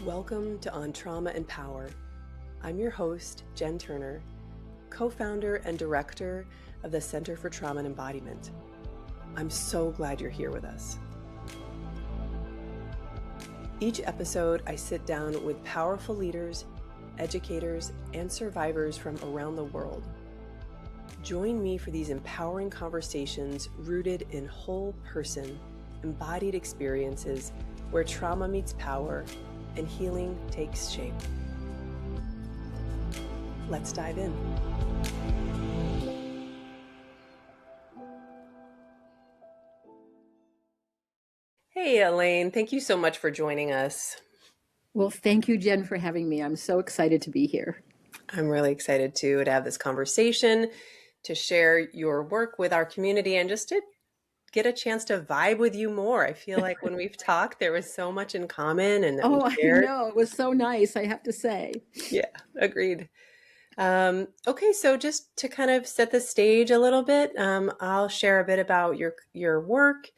Welcome to On Trauma and Power. I'm your host, Jenn Turner, co-founder and director of the Center for Trauma and Embodiment. I'm so glad you're here with us. Each episode, I sit down with powerful leaders, educators, and survivors from around the world. Join me for these empowering conversations rooted in whole person, embodied experiences where trauma meets power and healing takes shape. Let's dive in. Hey, Elaine, thank you so much for joining us. Well, thank you, Jen, for having me. I'm so excited to be here. I'm really excited to have this conversation, to share your work with our community, and just to get a chance to vibe with you more. I feel like when we've talked, there was so much in common and that we shared. I know. It was so nice, I have to say. Yeah, agreed. Okay, so just to kind of set the stage a little bit, I'll share a bit about your work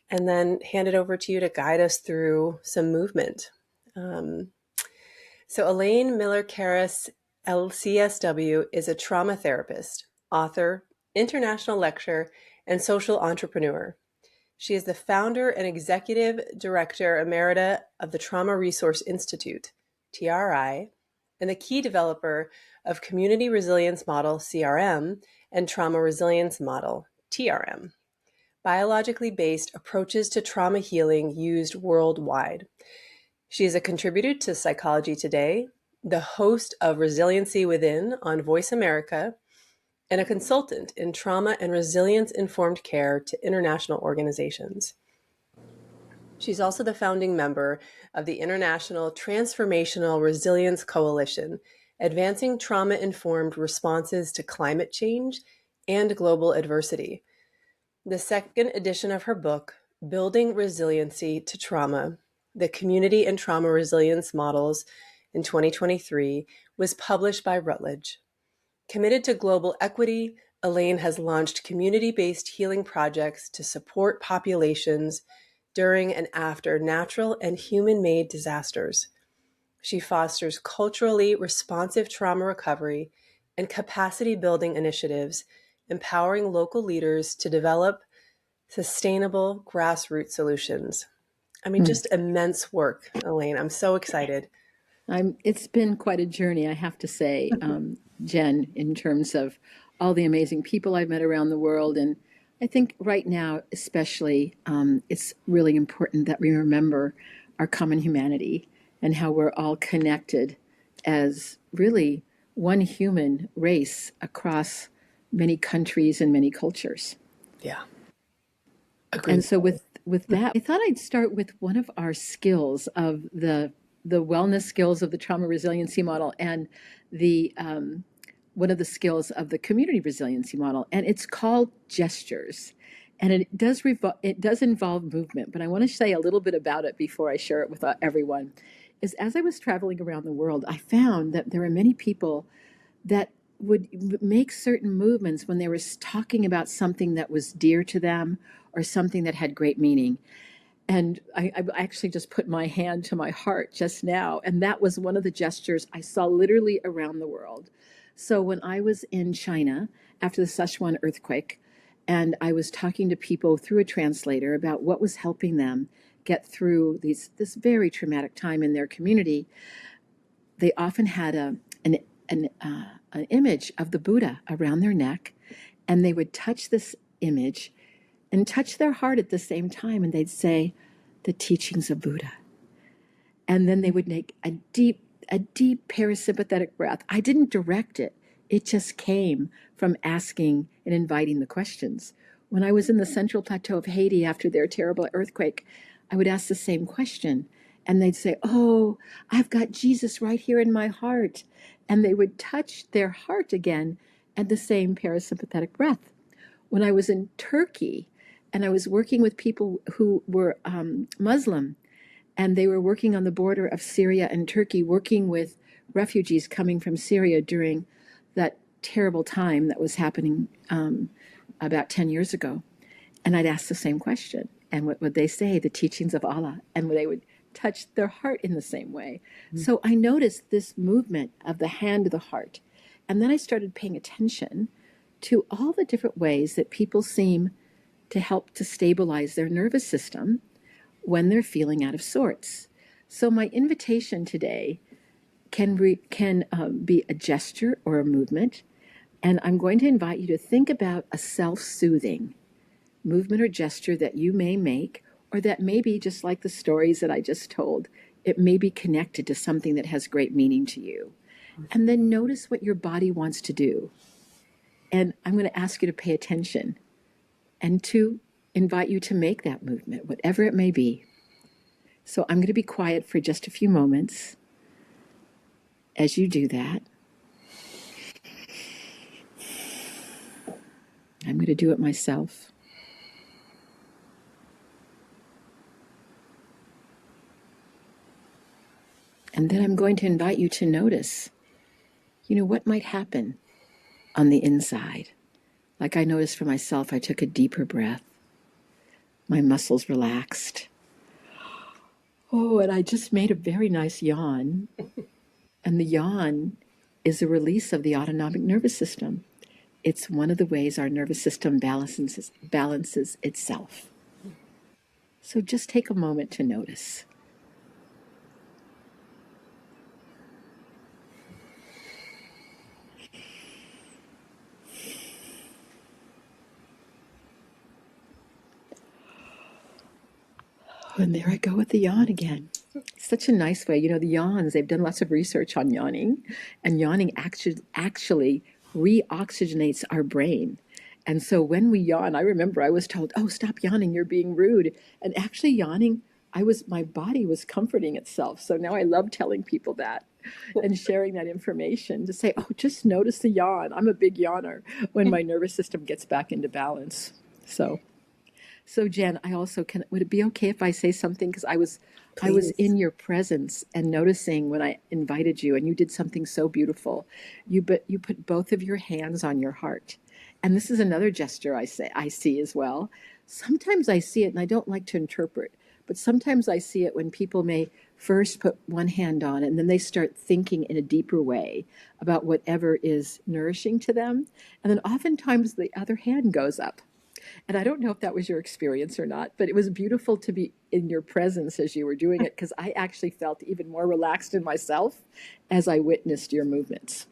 and then hand it over to you to guide us through some movement. So Elaine Miller-Karas, LCSW, is a trauma therapist, author, international lecturer, and social entrepreneur. She is the founder and executive director emerita of the Trauma Resource Institute, TRI, and the key developer of Community Resiliency Model, CRM, and Trauma Resiliency Model, TRM, biologically based approaches to trauma healing used worldwide. She is a contributor to Psychology Today, the host of Resiliency Within on Voice America, and a consultant in trauma and resilience-informed care to international organizations. She's also the founding member of the International Transformational Resilience Coalition, advancing trauma-informed responses to climate change and global adversity. The second edition of her book, Building Resiliency to Trauma, the Community and Trauma Resilience Models in 2023, was published by Routledge. Committed to global equity, Elaine has launched community-based healing projects to support populations during and after natural and human-made disasters. She fosters culturally responsive trauma recovery and capacity-building initiatives, empowering local leaders to develop sustainable grassroots solutions. I mean, just immense work, Elaine. I'm so excited. It's been quite a journey, I have to say, Jen, in terms of all the amazing people I've met around the world. And I think right now, especially, it's really important that we remember our common humanity and how we're all connected as really one human race across many countries and many cultures. Yeah. Agreed. And so with that, I thought I'd start with one of our skills of the wellness skills of the Trauma Resiliency Model and the one of the skills of the Community Resiliency Model, and it's called gestures. And it does involve movement, but I want to say a little bit about it before I share it with everyone. Is as I was traveling around the world, I found that there were many people that would make certain movements when they were talking about something that was dear to them or something that had great meaning. And I actually just put my hand to my heart just now. And that was one of the gestures I saw literally around the world. So when I was in China after the Sichuan earthquake, and I was talking to people through a translator about what was helping them get through this very traumatic time in their community, they often had an image of the Buddha around their neck, and they would touch this image and touch their heart at the same time, and they'd say, the teachings of Buddha. And then they would make a deep parasympathetic breath. I didn't direct it. It just came from asking and inviting the questions. When I was in the Central Plateau of Haiti after their terrible earthquake, I would ask the same question, and they'd say, oh, I've got Jesus right here in my heart. And they would touch their heart again at the same parasympathetic breath. When I was in Turkey, and I was working with people who were Muslim, and they were working on the border of Syria and Turkey, working with refugees coming from Syria during that terrible time that was happening about 10 years ago. And I'd ask the same question. And what would they say? The teachings of Allah. And they would touch their heart in the same way. So I noticed this movement of the hand to the heart. And then I started paying attention to all the different ways that people seem to help to stabilize their nervous system when they're feeling out of sorts. So my invitation today can be a gesture or a movement. And I'm going to invite you to think about a self-soothing movement or gesture that you may make, or that may be just like the stories that I just told. It may be connected to something that has great meaning to you. And then notice what your body wants to do. And I'm going to ask you to pay attention and to invite you to make that movement, whatever it may be. So I'm going to be quiet for just a few moments as you do that. I'm going to do it myself. And then I'm going to invite you to notice, what might happen on the inside. Like I noticed for myself, I took a deeper breath. My muscles relaxed. Oh, and I just made a very nice yawn. And the yawn is a release of the autonomic nervous system. It's one of the ways our nervous system balances itself. So just take a moment to notice. And there I go with the yawn again. Such a nice way. The yawns, they've done lots of research on yawning, and yawning actually reoxygenates our brain. And so when we yawn, I remember I was told, oh, stop yawning, you're being rude. And actually yawning, my body was comforting itself. So now I love telling people that and sharing that information to say, oh, just notice the yawn. I'm a big yawner when my nervous system gets back into balance. So Jenn, would it be okay if I say something? Because I was Please. in your presence and noticing when I invited you, and you did something so beautiful. You put both of your hands on your heart. And this is another gesture I see as well. Sometimes I see it, and I don't like to interpret, but sometimes I see it when people may first put one hand on it, and then they start thinking in a deeper way about whatever is nourishing to them. And then oftentimes the other hand goes up. And I don't know if that was your experience or not, but it was beautiful to be in your presence as you were doing it, because I actually felt even more relaxed in myself as I witnessed your movements.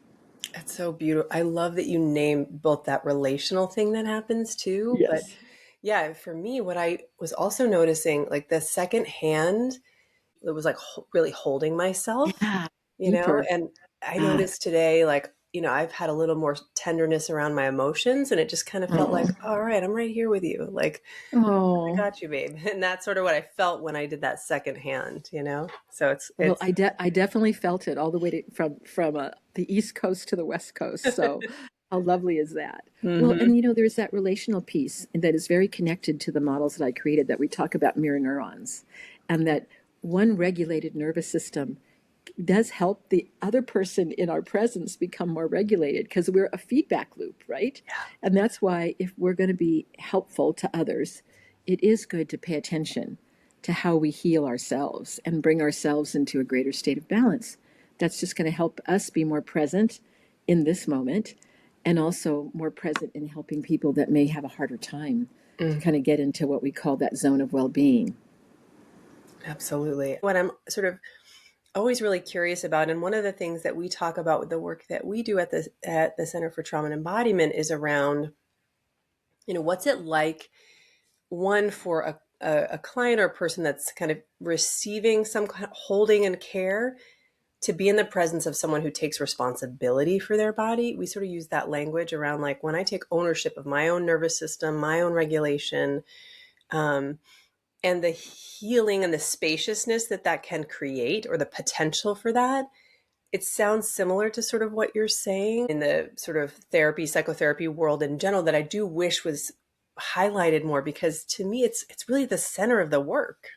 It's so beautiful. I love that you name both that relational thing that happens too. But Yes. yeah, for me, what I was also noticing, like the second hand, it was like really holding myself, Yeah. Deeper. and I Ah. noticed today, like, I've had a little more tenderness around my emotions, and it just kind of felt like, Oh. all right, I'm right here with you. Like, I Oh. got you, babe. And that's sort of what I felt when I did that second hand. So Well, it's, I definitely felt it all the way from the East Coast to the West Coast. So how lovely is that? Well, hmm and there's that relational piece that is very connected to the models that I created, that we talk about mirror neurons, and that one regulated nervous system does help the other person in our presence become more regulated, because we're a feedback loop, right? And that's why if we're going to be helpful to others, it is good to pay attention to how we heal ourselves and bring ourselves into a greater state of balance. That's just going to help us be more present in this moment, and also more present in helping people that may have a harder time to Mm, kind of get into what we call that zone of well-being. absolutely. What I'm sort of always really curious about, and one of the things that we talk about with the work that we do at the Center for Trauma and Embodiment is around, what's it like, one, for a client or a person that's kind of receiving some kind of holding and care, to be in the presence of someone who takes responsibility for their body. We sort of use that language around, like, when I take ownership of my own nervous system, my own regulation, um, and the healing and the spaciousness that can create, or the potential for that. It sounds similar to sort of what you're saying in the sort of psychotherapy world in general, that I do wish was highlighted more, because to me, it's really the center of the work.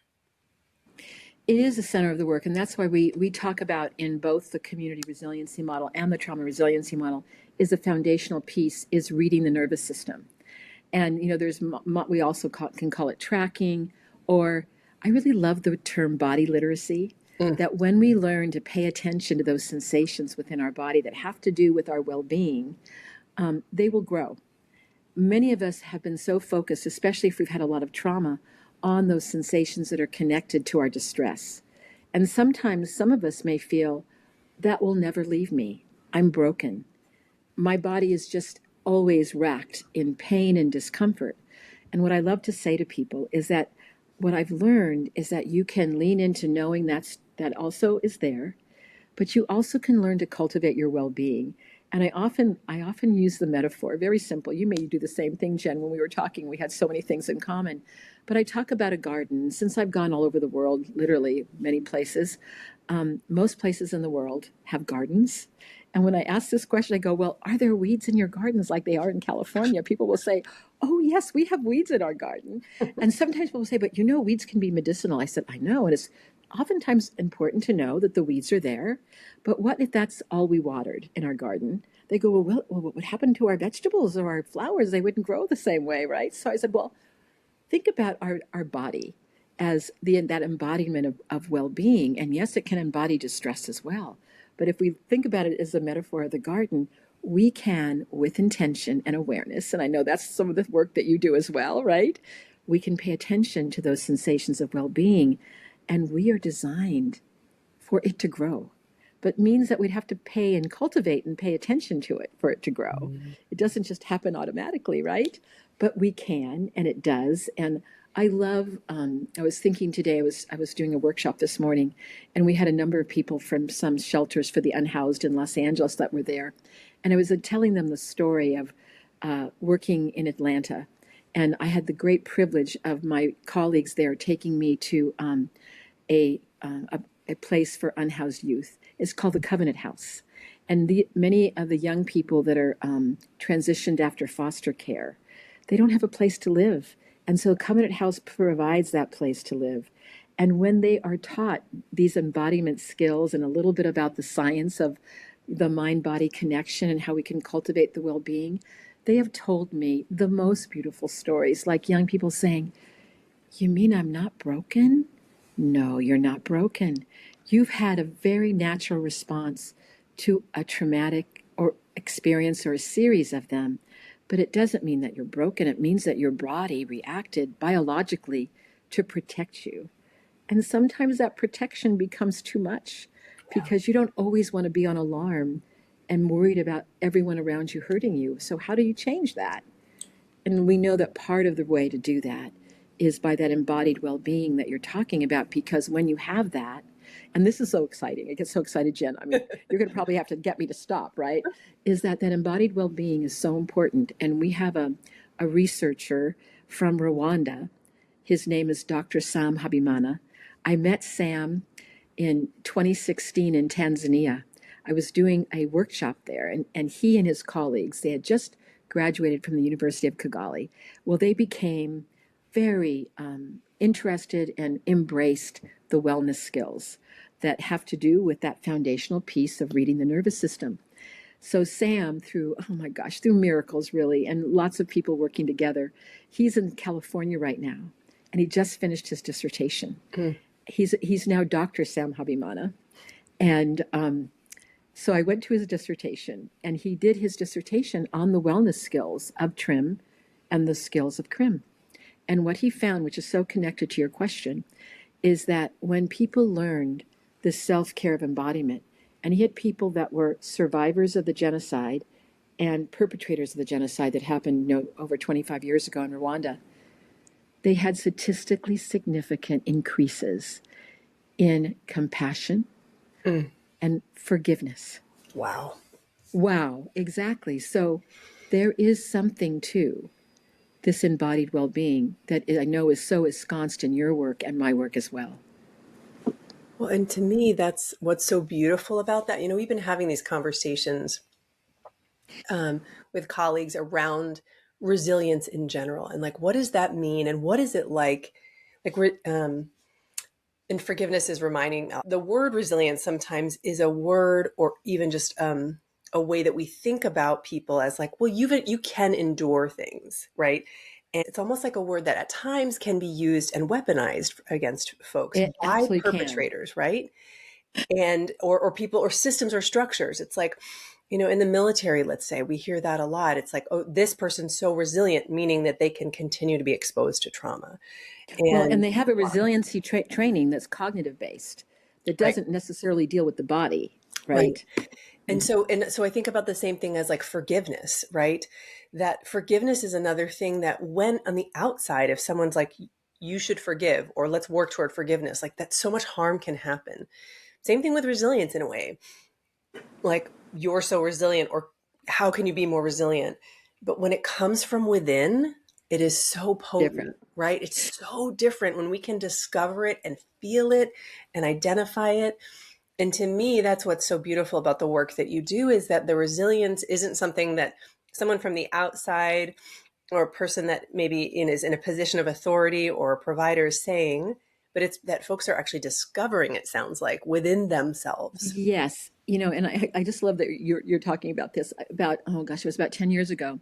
It is the center of the work, and that's why we talk about, in both the community resiliency model and the trauma resiliency model, is the foundational piece is reading the nervous system. And there's we also can call it tracking, or I really love the term body literacy, Mm. that when we learn to pay attention to those sensations within our body that have to do with our well-being, they will grow. Many of us have been so focused, especially if we've had a lot of trauma, on those sensations that are connected to our distress. And sometimes some of us may feel that will never leave me. I'm broken. My body is just always racked in pain and discomfort. And what I love to say to people is that what I've learned is that you can lean into knowing that also is there, but you also can learn to cultivate your well-being. And I often use the metaphor, very simple. You may do the same thing, Jen. When we were talking, we had so many things in common. But I talk about a garden. Since I've gone all over the world, literally many places, most places in the world have gardens. And when I ask this question, I go, well, are there weeds in your gardens like they are in California? People will say, oh, yes, we have weeds in our garden. And sometimes people will say, but weeds can be medicinal. I said, I know. And it's oftentimes important to know that the weeds are there. But what if that's all we watered in our garden? They go, well, what would happen to our vegetables or our flowers? They wouldn't grow the same way, right? So I said, well, think about our body as that embodiment of well-being. And yes, it can embody distress as well. But if we think about it as a metaphor of the garden, we can, with intention and awareness, and I know that's some of the work that you do as well, right? We can pay attention to those sensations of well-being, and we are designed for it to grow. But means that we'd have to pay and cultivate and pay attention to it for it to grow. It doesn't just happen automatically, right? But we can, and it does. And I love. I was thinking today. I was doing a workshop this morning, and we had a number of people from some shelters for the unhoused in Los Angeles that were there, and I was telling them the story of working in Atlanta, and I had the great privilege of my colleagues there taking me to a, a place for unhoused youth. It's called the Covenant House. And many of the young people that are transitioned after foster care, they don't have a place to live. And so Covenant House provides that place to live. And when they are taught these embodiment skills and a little bit about the science of the mind-body connection and how we can cultivate the well-being, they have told me the most beautiful stories, like young people saying, you mean I'm not broken? No, you're not broken. You've had a very natural response to a traumatic or experience or a series of them, but it doesn't mean that you're broken. It means that your body reacted biologically to protect you. And sometimes that protection becomes too much because you don't always want to be on alarm and worried about everyone around you hurting you. So how do you change that? And we know that part of the way to do that is by that embodied well-being that you're talking about, because when you have that, and this is so exciting, I get so excited, Jen, I mean, you're going to probably have to get me to stop, right? Is that embodied well-being is so important. And we have a researcher from Rwanda. His name is Dr. Sam Habimana. I met Sam in 2016 in Tanzania. I was doing a workshop there, and he and his colleagues, they had just graduated from the University of Kigali. Well, they became very interested and embraced the wellness skills that have to do with that foundational piece of reading the nervous system. So Sam, through, oh my gosh, through miracles really, and lots of people working together, he's in California right now, and he just finished his dissertation. He's now Dr. Sam Habimana. And so I went to his dissertation, and he did his dissertation on the wellness skills of TRIM and the skills of CRIM. And what he found, which is so connected to your question, is that when people learned the self-care of embodiment, and he had people that were survivors of the genocide and perpetrators of the genocide that happened over 25 years ago in Rwanda, they had statistically significant increases in compassion and forgiveness. Wow. Wow, exactly. So there is something to this embodied well-being that I know is so ensconced in your work and my work as well. Well, and to me, that's what's so beautiful about that. We've been having these conversations with colleagues around resilience in general, and like, what does that mean, and what is it like? And forgiveness is reminding the word resilience sometimes is a word, or even just a way that we think about people as like, well, you can endure things, right? And it's almost like a word that at times can be used and weaponized against folks It by absolutely can. perpetrators, right? And or people or systems or structures. It's like, in the military, let's say, we hear that a lot. It's like, oh, this person's so resilient, meaning that they can continue to be exposed to trauma. Well, and And they have a resiliency training that's cognitive based, that right, doesn't necessarily deal with the body, right. right? And so I think about the same thing as like forgiveness, right? That forgiveness is another thing that when on the outside, if someone's like, you should forgive, or let's work toward forgiveness, like that so much harm can happen. Same thing with resilience in a way. Like, you're so resilient, or how can you be more resilient? But when it comes from within, it is so Different. potent, right? It's so different when we can discover it and feel it and identify it. And to me, that's what's so beautiful about the work that you do, is that the resilience isn't something that someone from the outside or a person that maybe is in a position of authority or a provider is saying, but it's that folks are actually discovering, it sounds like, within themselves. Yes, and I just love that you're talking about this. About, oh gosh, it was about 10 years ago.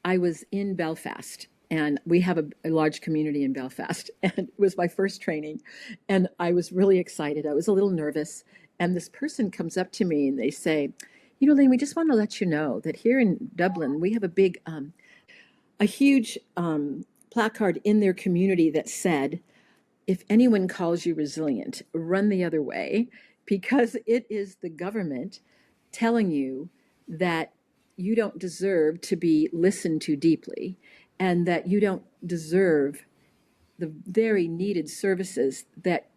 I was in Belfast, and we have a large community in Belfast, and it was my first training, and I was really excited. I was a little nervous, and this person comes up to me and they say, Elaine, we just want to let you know that here in Dublin we have a huge placard in their community that said, if anyone calls you resilient, run the other way, because it is the government telling you that you don't deserve to be listened to deeply, and that you don't deserve the very needed services that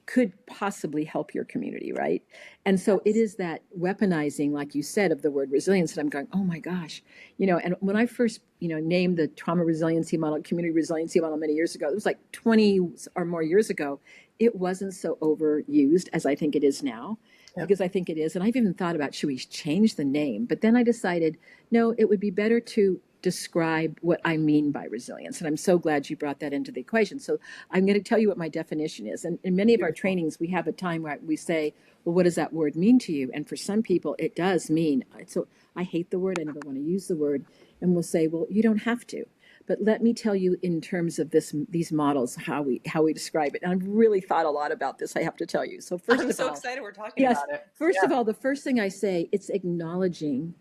could possibly help your community, right? And so it is that weaponizing, like you said, of the word resilience. And I'm going, oh my gosh, and when I first, named the Trauma Resiliency Model, Community Resiliency Model many years ago, it was like 20 or more years ago, it wasn't so overused as I think it is now, Yep. because I think it is. And I've even thought about, should we change the name? But then I decided, no, it would be better to describe what I mean by resilience. And I'm so glad you brought that into the equation. So I'm going to tell you what my definition is. And in many of our Beautiful. trainings, we have a time where we say, well, what does that word mean to you? And for some people, it does mean, so I hate the word, I never want to use the word. And we'll say, well, you don't have to. But let me tell you, in terms of these models, how we describe it. And I've really thought a lot about this, I have to tell you. So first I'm of so all, excited we're talking yes, about it. first of Yeah. all, the first thing I say, it's acknowledging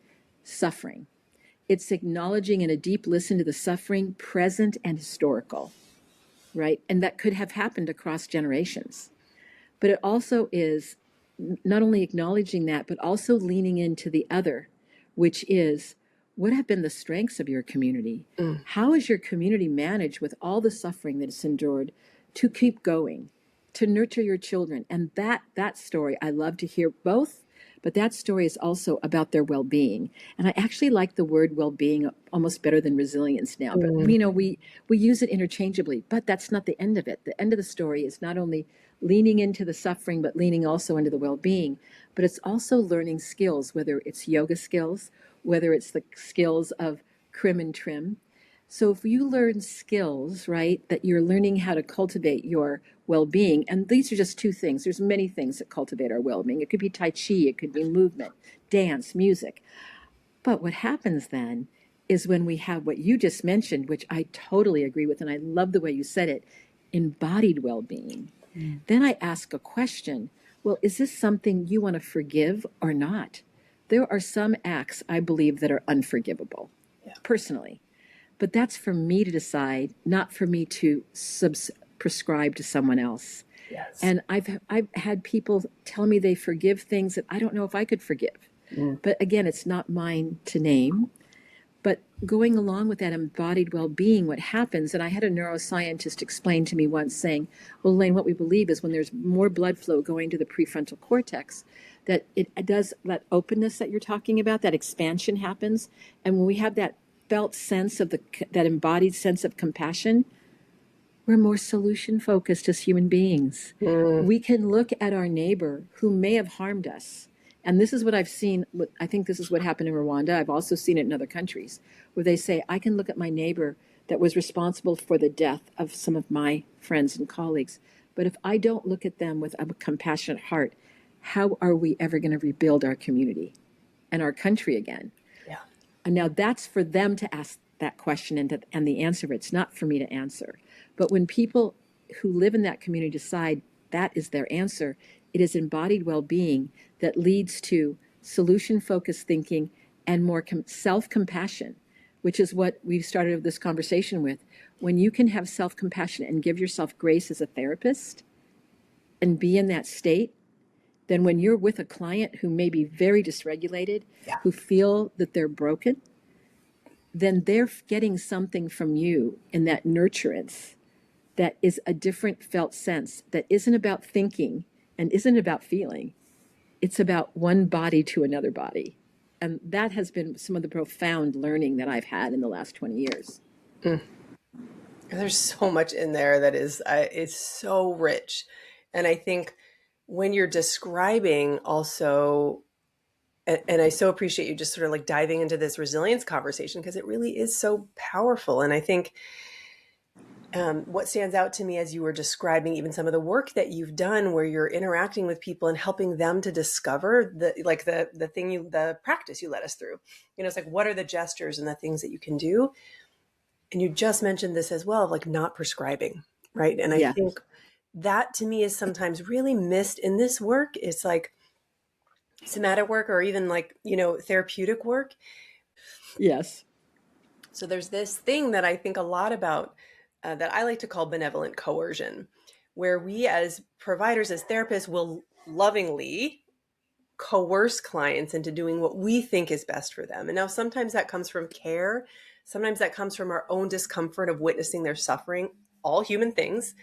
suffering. It's acknowledging in a deep listen to the suffering, present and historical, right? And that could have happened across generations. But it also is not only acknowledging that, but also leaning into the other, which is, what have been the strengths of your community? Mm. How is your community managed with all the suffering that it's endured to keep going, to nurture your children? And that story, I love to hear both, but that story is also about their well-being. And I actually like the word well-being almost better than resilience now. But Mm. we use it interchangeably, but that's not the end of it. The end of the story is not only leaning into the suffering, but leaning also into the well-being. But it's also learning skills, whether it's yoga skills, whether it's the skills of crim and trim. So if you learn skills, right, that you're learning how to cultivate your well-being, and these are just two things. There's many things that cultivate our well-being. It could be Tai Chi, it could be movement, dance, music. But what happens then is when we have what you just mentioned, which I totally agree with, and I love the way you said it, embodied well-being. Mm. Then I ask a question. Well, is this something you want to forgive or not? There are some acts I believe that are unforgivable, Yeah. personally. But that's for me to decide, not for me to prescribe to someone else. Yes. And I've had people tell me they forgive things that I don't know if I could forgive. Mm. But again, it's not mine to name. But going along with that embodied well-being, what happens, and I had a neuroscientist explain to me once, saying, well, Elaine, what we believe is when there's more blood flow going to the prefrontal cortex, that it does, that openness that you're talking about, that expansion happens. And when we have that felt sense of that embodied sense of compassion, we're more solution focused as human beings. Mm. We can look at our neighbor who may have harmed us. And this is what I've seen. I think this is what happened in Rwanda. I've also seen it in other countries where they say, I can look at my neighbor that was responsible for the death of some of my friends and colleagues. But if I don't look at them with a compassionate heart, how are we ever going to rebuild our community and our country again? Yeah. And now that's for them to ask that question and the answer. It's not for me to answer. But when people who live in that community decide that is their answer, it is embodied well-being that leads to solution-focused thinking and more self-compassion, which is what we've started this conversation with. When you can have self-compassion and give yourself grace as a therapist and be in that state, then when you're with a client who may be very dysregulated, Yeah. who feel that they're broken, then they're getting something from you in that nurturance that is a different felt sense, that isn't about thinking and isn't about feeling. It's about one body to another body. And that has been some of the profound learning that I've had in the last 20 years. There's so much in there that is, it's so rich. And I think when you're describing also, and I so appreciate you just sort of like diving into this resilience conversation, because it really is so powerful. And I think what stands out to me as you were describing even some of the work that you've done where you're interacting with people and helping them to discover the practice you led us through, it's like, what are the gestures and the things that you can do? And you just mentioned this as well, like not prescribing, right? And I Yeah. think that to me is sometimes really missed in this work. It's like somatic work or even like, therapeutic work. Yes. So there's this thing that I think a lot about that I like to call benevolent coercion, where we as providers, as therapists, will lovingly coerce clients into doing what we think is best for them. And now sometimes that comes from care. Sometimes that comes from our own discomfort of witnessing their suffering, all human things.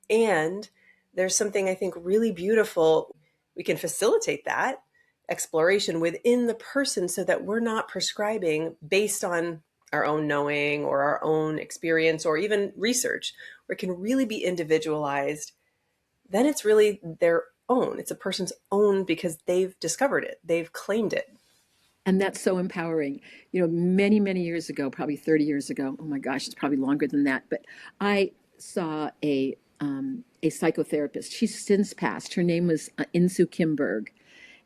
And there's something I think really beautiful. We can facilitate that exploration within the person so that we're not prescribing based on our own knowing or our own experience or even research, where it can really be individualized. Then it's really their own. It's a person's own because they've discovered it. They've claimed it. And that's so empowering. Many, many years ago, probably 30 years ago, oh my gosh, it's probably longer than that, but I saw a psychotherapist. She's since passed. Her name was Insu Kimberg,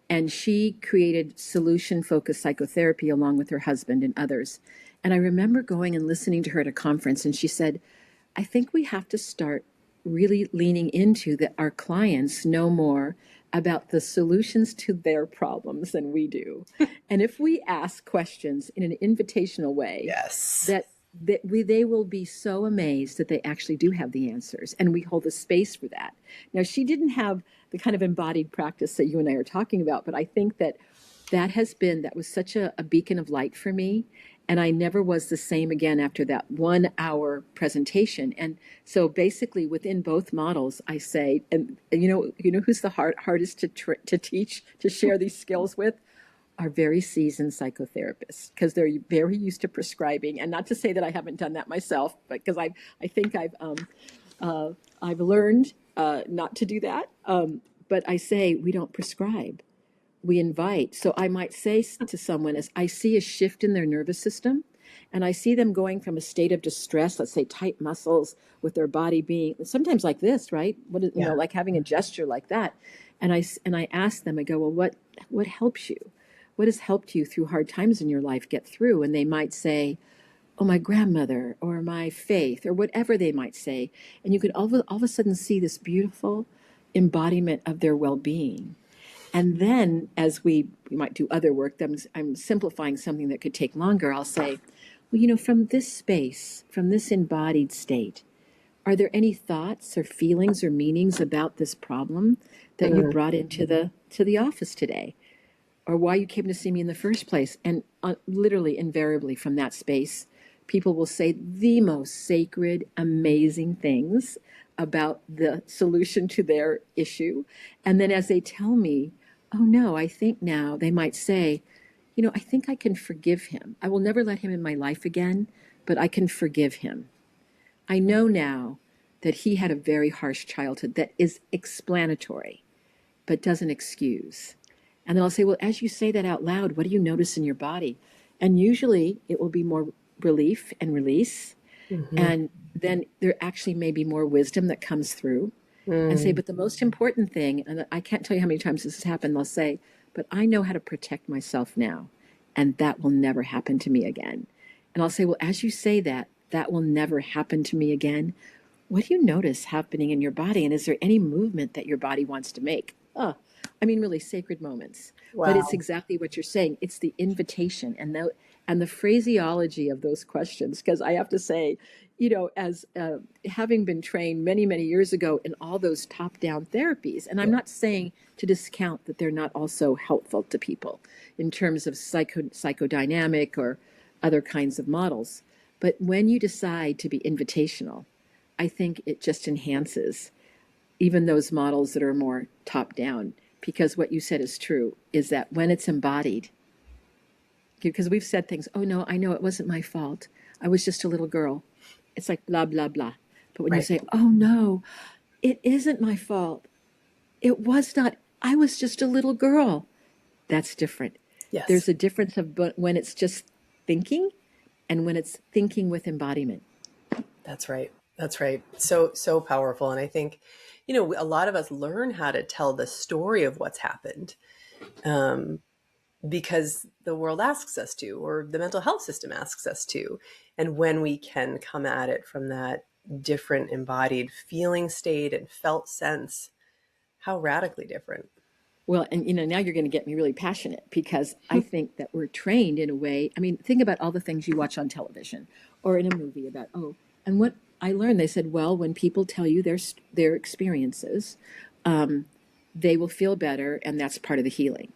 and she created solution-focused psychotherapy along with her husband and others. And I remember going and listening to her at a conference, and she said, I think we have to start really leaning into that our clients know more about the solutions to their problems than we do. And if we ask questions in an invitational way, Yes. they will be so amazed that they actually do have the answers, and we hold a space for that. Now, she didn't have the kind of embodied practice that you and I are talking about, but I think that was such a beacon of light for me. And I never was the same again after that 1 hour presentation. And so basically within both models, I say, and who's the hardest to teach, to share these skills with? Are very seasoned psychotherapists, because they're very used to prescribing. And not to say that I haven't done that myself, but because I think I've learned not to do that. But I say we don't prescribe, we invite. So I might say to someone, as I see a shift in their nervous system, and I see them going from a state of distress, let's say tight muscles, with their body being sometimes like this, right? Like having a gesture like that. And I ask them, I go, well, what helps you? What has helped you through hard times in your life get through? And they might say, oh, my grandmother, or my faith, or whatever they might say. And you could all of a sudden see this beautiful embodiment of their well-being. And then as we might do other work, I'm simplifying something that could take longer. I'll say, well, from this space, from this embodied state, are there any thoughts or feelings or meanings about this problem that you brought into the office today? Or why you came to see me in the first place? And literally, invariably from that space, people will say the most sacred, amazing things about the solution to their issue. And then as they tell me, oh no, I think now, they might say, I think I can forgive him. I will never let him in my life again, but I can forgive him. I know now that he had a very harsh childhood that is explanatory, but doesn't excuse. And then I'll say, well, as you say that out loud, what do you notice in your body? And usually it will be more relief and release. And then there actually may be more wisdom that comes through. And say, but the most important thing, and I can't tell you how many times this has happened, they'll say, but I know how to protect myself now, and that will never happen to me again. And I'll say, well, as you say that, that will never happen to me again. What do you notice happening in your body? And is there any movement that your body wants to make? I mean, really sacred moments. But it's Wow. exactly what you're saying. It's the invitation and the phraseology of those questions. Because I have to say, as having been trained many, many years ago in all those top-down therapies, and I'm Yeah. not saying to discount that they're not also helpful to people in terms of psychodynamic or other kinds of models. But when you decide to be invitational, I think it just enhances even those models that are more top down. Because what you said is true, is that when it's embodied, because we've said things, oh no, I know it wasn't my fault. I was just a little girl. It's like blah, blah, blah. But when you Right. say, oh no, it isn't my fault. It was not, I was just a little girl. That's different. Yes. There's a difference of when it's just thinking and when it's thinking with embodiment. That's right. That's right. So, so powerful. And I think, a lot of us learn how to tell the story of what's happened, um, because the world asks us to, or the mental health system asks us to. And when we can come at it from that different embodied feeling state and felt sense, how radically different. Well, and now you're going to get me really passionate because I think that we're trained in a way. I mean, think about all the things you watch on television or in a movie about, and what I learned, they said, well, when people tell you their experiences, um, they will feel better, and that's part of the healing.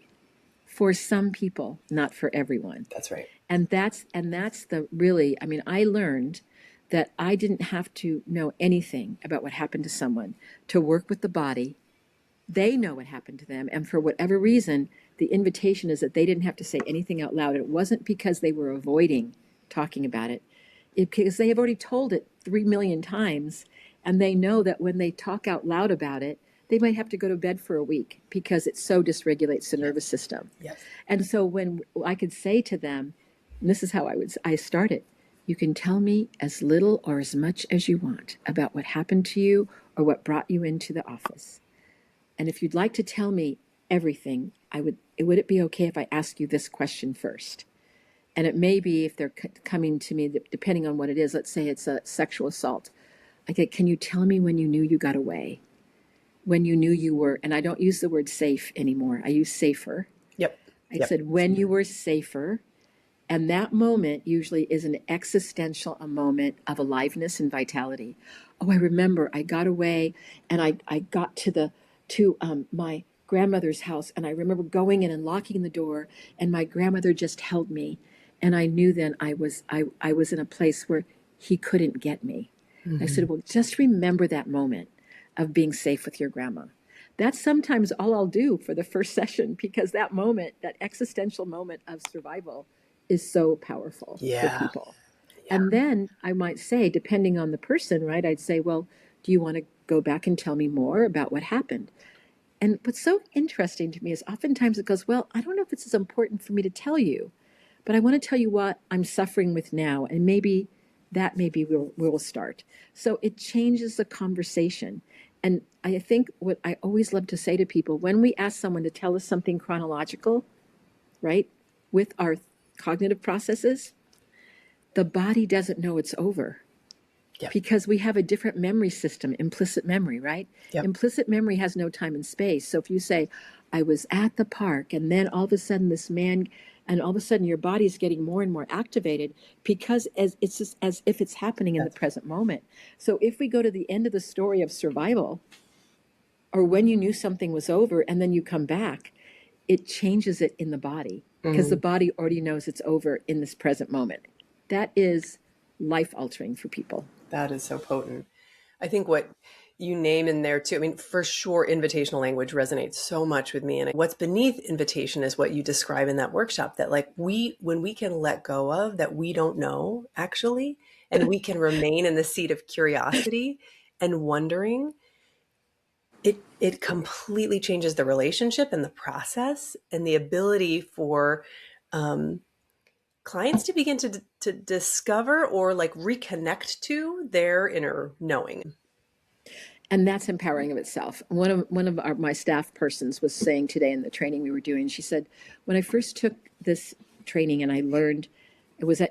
For some people, not for everyone. That's right. And that's the really, I mean, I learned that I didn't have to know anything about what happened to someone to work with the body. They know what happened to them, and for whatever reason, the invitation is that they didn't have to say anything out loud. It wasn't because they were avoiding talking about because they have already told it 3 million times, and they know that when they talk out loud about it, they might have to go to bed for a week because it so dysregulates the nervous Yes. system. Yes. And so when I could say to them, and this is how I started, you can tell me as little or as much as you want about what happened to you or what brought you into the office. And if you'd like to tell me everything, would it be okay if I ask you this question first? And it may be if they're coming to me, depending on what it is, let's say it's a sexual assault. I get, can you tell me when you knew you got away? When you knew you were, and I don't use the word safe anymore. I use safer. Yep. I Yep. said, when you were safer. And that moment usually is an existential a moment of aliveness and vitality. Oh, I remember I got away and I got to my grandmother's house, and I remember going in and locking the door, and my grandmother just held me, and I knew then I was in a place where he couldn't get me. I Mm-hmm. said, well, just remember that moment of being safe with your grandma. That's sometimes all I'll do for the first session, because that moment, that existential moment of survival, is so powerful for Yeah. people. Yeah. And then I might say, depending on the person, right, I'd say, well, do you want to go back and tell me more about what happened? And what's so interesting to me is oftentimes it goes, well, I don't know if it's as important for me to tell you, but I want to tell you what I'm suffering with now. And maybe we'll start. So it changes the conversation. And I think what I always love to say to people, when we ask someone to tell us something chronological, right, with our cognitive processes, the body doesn't know it's over Yep. because we have a different memory system, implicit memory, right? Yep. Implicit memory has no time and space. So if you say, I was at the park, and then all of a sudden this man, and all of a sudden your body's getting more and more activated because it's just as if it's happening in the That's right. present moment. So if we go to the end of the story of survival, or when you knew something was over and then you come back, it changes it in the body because the Mm. body already knows it's over in this present moment. That is life altering for people. That is so potent. I think what you name in there too, I mean, for sure, invitational language resonates so much with me. And what's beneath invitation is what you describe in that workshop, that like when we can let go of that, we don't know actually, and we can remain in the seat of curiosity and wondering, it completely changes the relationship and the process and the ability for um, clients to begin to discover or like reconnect to their inner knowing. And that's empowering of itself. One of my staff persons was saying today in the training we were doing, she said, when I first took this training and I learned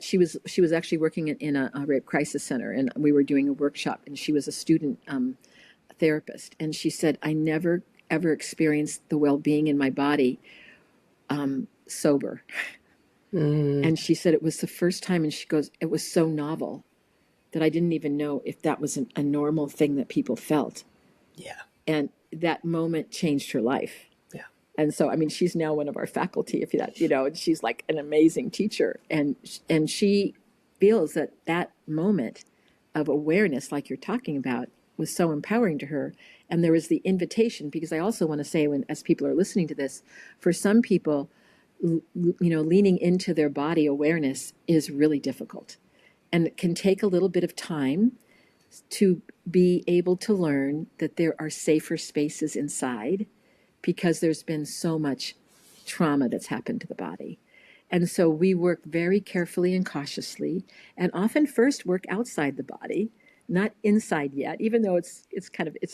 She was actually working in a rape crisis center, and we were doing a workshop, and she was a student therapist, and she said, I never ever experienced the well-being in my body sober. And she said it was the first time, and she goes, it was so novel that I didn't even know if that was a normal thing that people felt. Yeah. And that moment changed her life. Yeah. And so, I mean, she's now one of our faculty, if that, and she's like an amazing teacher. And she feels that that moment of awareness, like you're talking about, was so empowering to her. And there was the invitation, because I also want to say, as people are listening to this, for some people, leaning into their body awareness is really difficult. And it can take a little bit of time to be able to learn that there are safer spaces inside, because there's been so much trauma that's happened to the body. And so we work very carefully and cautiously, and often first work outside the body, not inside yet, even though it's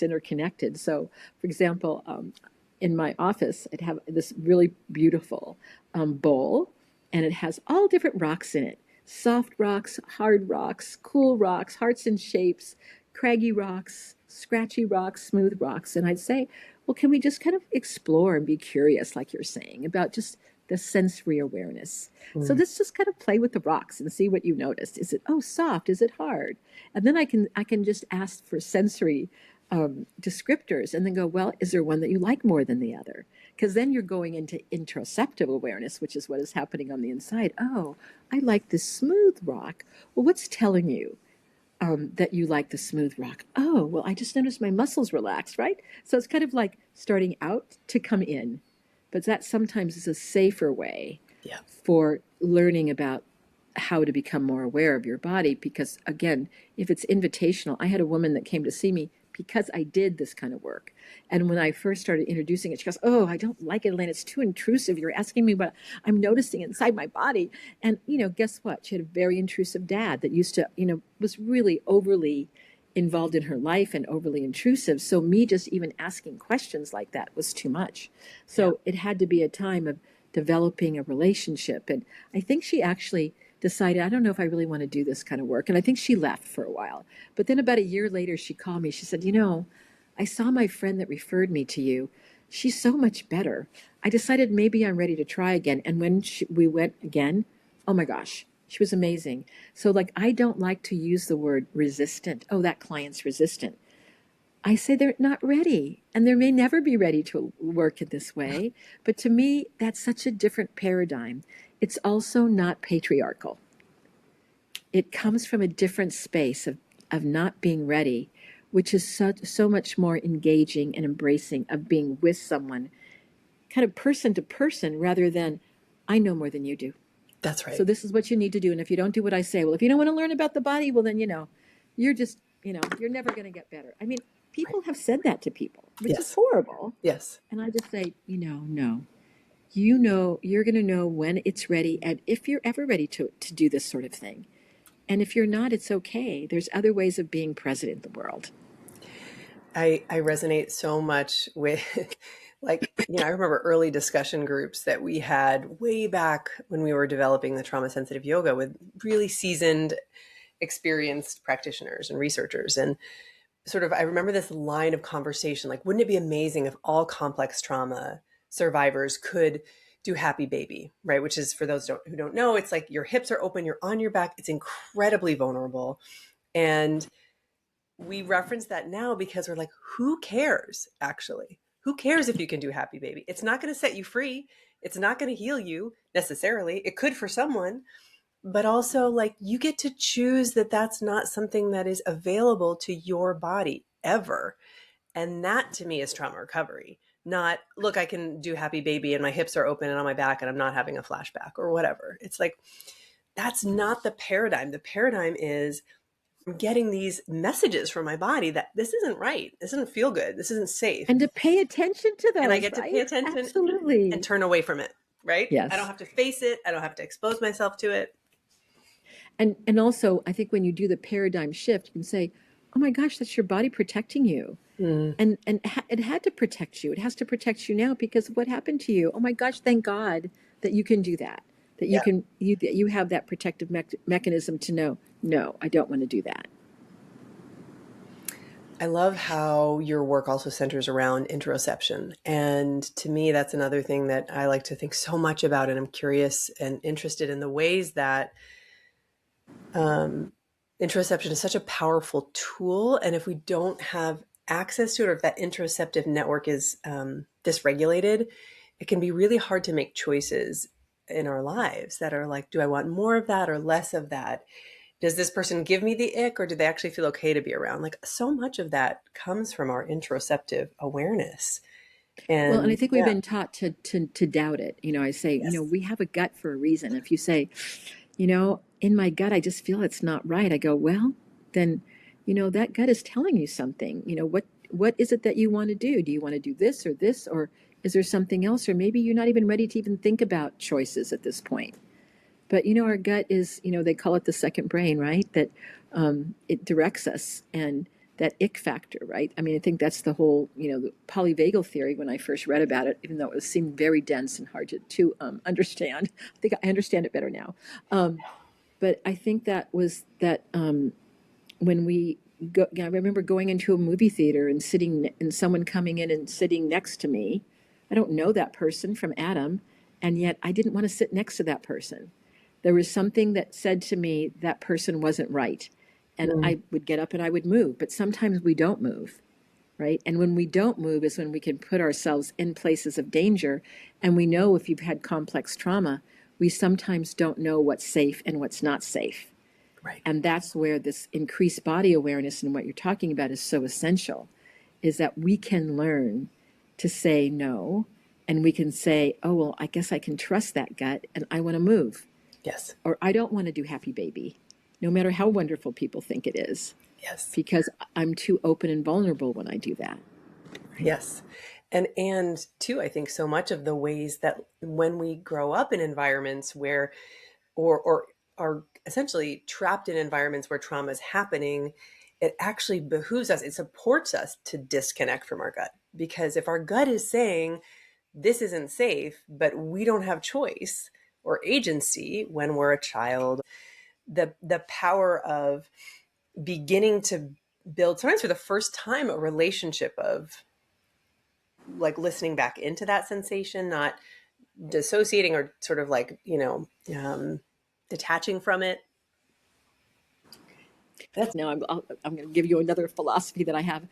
interconnected. So, for example, in my office, I'd have this really beautiful bowl, and it has all different rocks in it. Soft rocks, hard rocks, cool rocks, hearts and shapes, craggy rocks, scratchy rocks, smooth rocks. And I'd say, well, can we just kind of explore and be curious, like you're saying, about just the sensory awareness? So let's just kind of play with the rocks and see what you notice. Is it, soft? Is it hard? And then I can just ask for sensory descriptors, and then go, well, is there one that you like more than the other? Because then you're going into interoceptive awareness, which is what is happening on the inside. Oh, I like this smooth rock. Well, what's telling you that you like the smooth rock? Oh, well, I just noticed my muscles relax, right? So it's kind of like starting out to come in. But that sometimes is a safer way for learning about how to become more aware of your body. Because again, if it's invitational, I had a woman that came to see me because I did this kind of work. And when I first started introducing it, she goes, oh, I don't like it, Elaine. It's too intrusive. You're asking me what I'm noticing inside my body. And, guess what? She had a very intrusive dad that used to, was really overly involved in her life and overly intrusive. So me just even asking questions like that was too much. So it had to be a time of developing a relationship. And I think she actually decided, I don't know if I really want to do this kind of work. And I think she left for a while. But then about a year later, she called me. She said, I saw my friend that referred me to you. She's so much better. I decided maybe I'm ready to try again. And when we went again, oh my gosh, she was amazing. So I don't like to use the word resistant. Oh, that client's resistant. I say they're not ready, and they may never be ready to work in this way. But to me, that's such a different paradigm. It's also not patriarchal. It comes from a different space of not being ready, which is so much more engaging and embracing of being with someone, kind of person to person, rather than, I know more than you do. That's right. So this is what you need to do. And if you don't do what I say, well, if you don't want to learn about the body, well, then, you're just, you're never going to get better. I mean, people have said that to people, which is horrible. Yes. And I just say, no. You're going to know when it's ready, and if you're ever ready to do this sort of thing. And if you're not, it's okay. There's other ways of being present in the world. I resonate so much with, I remember early discussion groups that we had way back when we were developing the trauma sensitive yoga with really seasoned, experienced practitioners and researchers. And I remember this line of conversation, wouldn't it be amazing if all complex trauma survivors could do happy baby, right? Which is, for those who don't know, it's like your hips are open, you're on your back. It's incredibly vulnerable. And we reference that now because we're like, who cares actually? Who cares if you can do happy baby? It's not going to set you free. It's not going to heal you necessarily. It could for someone, but also you get to choose that that's not something that is available to your body ever. And that to me is trauma recovery. Not, look, I can do happy baby and my hips are open and on my back and I'm not having a flashback or whatever. It's that's not the paradigm. The paradigm is, I'm getting these messages from my body that this isn't right. This doesn't feel good. This isn't safe. And to pay attention to those, and I get to pay attention. Absolutely. And turn away from it, right? Yes. I don't have to face it. I don't have to expose myself to it. And also, I think when you do the paradigm shift, you can say, oh my gosh, that's your body protecting you. And it had to protect you. It has to protect you now because of what happened to you. Oh my gosh, thank God that you can do that. that Yeah. you have that protective mechanism to know, no, I don't want to do that. I love how your work also centers around interoception. And to me, that's another thing that I like to think so much about. And I'm curious and interested in the ways that um, interoception is such a powerful tool. And if we don't have access to it, or if that interoceptive network is dysregulated, it can be really hard to make choices in our lives that are like, do I want more of that or less of that? Does this person give me the ick, or do they actually feel okay to be around? Like, so much of that comes from our interoceptive awareness. Well, and I And think we've yeah, been taught to doubt it. I say, yes, we have a gut for a reason. If you say, in my gut, I just feel it's not right. I go, well, then, that gut is telling you something. What is it that you want to do? Do you want to do this, or is there something else? Or maybe you're not even ready to even think about choices at this point. But our gut is, they call it the second brain, right? That it directs us, and that ick factor, right? I mean, I think that's the whole, the polyvagal theory. When I first read about it, even though it seemed very dense and hard to understand, I think I understand it better now. But I think that was that when we go, I remember going into a movie theater and sitting, and someone coming in and sitting next to me. I don't know that person from Adam, and yet I didn't want to sit next to that person. There was something that said to me that person wasn't right. And mm, I would get up and I would move, but sometimes we don't move, right? And when we don't move is when we can put ourselves in places of danger. And we know, if you've had complex trauma, we sometimes don't know what's safe and what's not safe. right. And that's where this increased body awareness and what you're talking about is so essential, is that we can learn to say no, and we can say, oh, well, I guess I can trust that gut and I want to move, Yes, or I don't want to do happy baby, no matter how wonderful people think it is, yes, because I'm too open and vulnerable when I do that. yes. And too, I think so much of the ways that when we grow up in environments where, or are essentially trapped in environments where trauma is happening, it actually behooves us, it supports us to disconnect from our gut. Because if our gut is saying, this isn't safe, but we don't have choice or agency when we're a child, the power of beginning to build, sometimes for the first time, a relationship of like listening back into that sensation, not dissociating or sort of like, detaching from it. That's Now I'm going to give you another philosophy that I have.